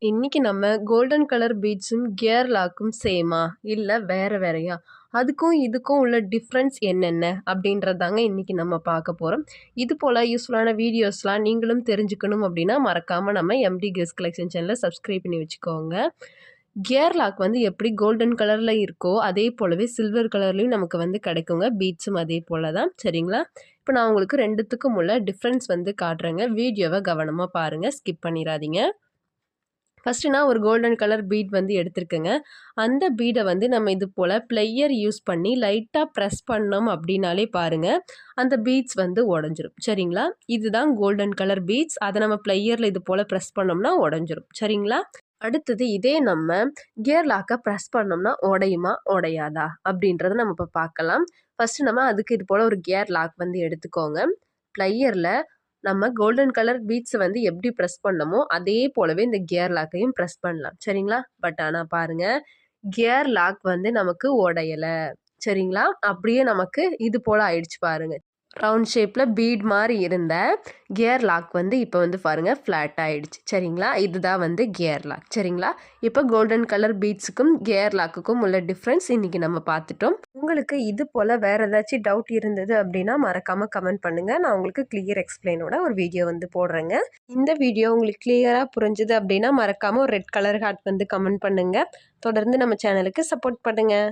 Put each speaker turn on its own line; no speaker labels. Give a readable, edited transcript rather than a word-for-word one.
இன்னைக்கு நம்ம golden colour பீட்ஸும் gear லாக்கும் சேமா இல்லை வேற வேறையா, அதுக்கும் இதுக்கும் உள்ள டிஃப்ரென்ஸ் என்னென்ன அப்படின்றதாங்க இன்னைக்கு நம்ம பார்க்க போகிறோம். இது போல் யூஸ்ஃபுல்லான வீடியோஸ்லாம் நீங்களும் தெரிஞ்சுக்கணும் அப்படின்னா மறக்காமல் நம்ம எம்டி கெஸ் கலெக்ஷன் சேனலை சப்ஸ்கிரைப் பண்ணி வச்சுக்கோங்க. கியர் லாக் வந்து எப்படி கோல்டன் கலரில் இருக்கோ அதே போலவே சில்வர் கலர்லேயும் நமக்கு வந்து கிடைக்குங்க. பீட்ஸும் அதே போல தான், சரிங்களா? இப்போ நான் உங்களுக்கு ரெண்டுத்துக்கும் உள்ள டிஃப்ரென்ஸ் வந்து காட்டுறேங்க. வீடியோவை கவனமாக பாருங்கள், ஸ்கிப் பண்ணிடாதீங்க. ஃபஸ்ட்டு நான் ஒரு கோல்டன் கலர் பீட் வந்து எடுத்திருக்கேங்க. அந்த பீடை வந்து நம்ம இது போல் ப்ளையர் யூஸ் பண்ணி லைட்டாக ப்ரெஸ் பண்ணோம் அப்படின்னாலே பாருங்கள், அந்த பீட்ஸ் வந்து உடஞ்சிரும், சரிங்களா? இதுதான் கோல்டன் கலர் பீட்ஸ். அதை நம்ம ப்ளையரில் இது போல் ப்ரெஸ் பண்ணோம்னா உடஞ்சிரும், சரிங்களா? அடுத்தது இதே நம்ம கியர் லாக்கை ப்ரெஸ் பண்ணோம்னா உடையுமா உடையாதா அப்படின்றத நம்ம இப்போ பார்க்கலாம். ஃபஸ்ட்டு நம்ம அதுக்கு இது போல் ஒரு கியர் லாக் வந்து எடுத்துக்கோங்க. ப்ளையரில் நம்ம கோல்டன் கலர் பீட்ஸை வந்து எப்படி ப்ரெஸ் பண்ணமோ அதே போலவே இந்த கியர் லாக்கையும் ப்ரெஸ் பண்ணலாம், சரிங்களா? பட் ஆனால் பாருங்கள், கியர் லாக் வந்து நமக்கு உடையலை, சரிங்களா? அப்படியே நமக்கு இது போல் ஆயிடுச்சு பாருங்கள். ரவுண்ட் ஷேப்பில் பீட் மாதிரி இருந்த கியர் லாக் வந்து இப்போ வந்து பாருங்கள் ஃப்ளாட் ஆகிடுச்சு, சரிங்களா? இதுதான் வந்து கியர் லாக், சரிங்களா? இப்போ கோல்டன் கலர் பீட்ஸுக்கும் கியர் லாக்குக்கும் உள்ள டிஃப்ரென்ஸ் இன்றைக்கி நம்ம பார்த்துட்டோம். உங்களுக்கு இது போல் வேறு ஏதாச்சும் டவுட் இருந்தது அப்படின்னா மறக்காமல் கமெண்ட் பண்ணுங்கள். நான் உங்களுக்கு கிளியர் எக்ஸ்பிளைனோட ஒரு வீடியோ வந்து போடுறேங்க. இந்த வீடியோ உங்களுக்கு கிளியராக புரிஞ்சுது அப்படின்னா மறக்காமல் ஒரு ரெட் கலர் ஹார்ட் வந்து கமெண்ட் பண்ணுங்கள். தொடர்ந்து நம்ம சேனலுக்கு சப்போர்ட் பண்ணுங்கள்.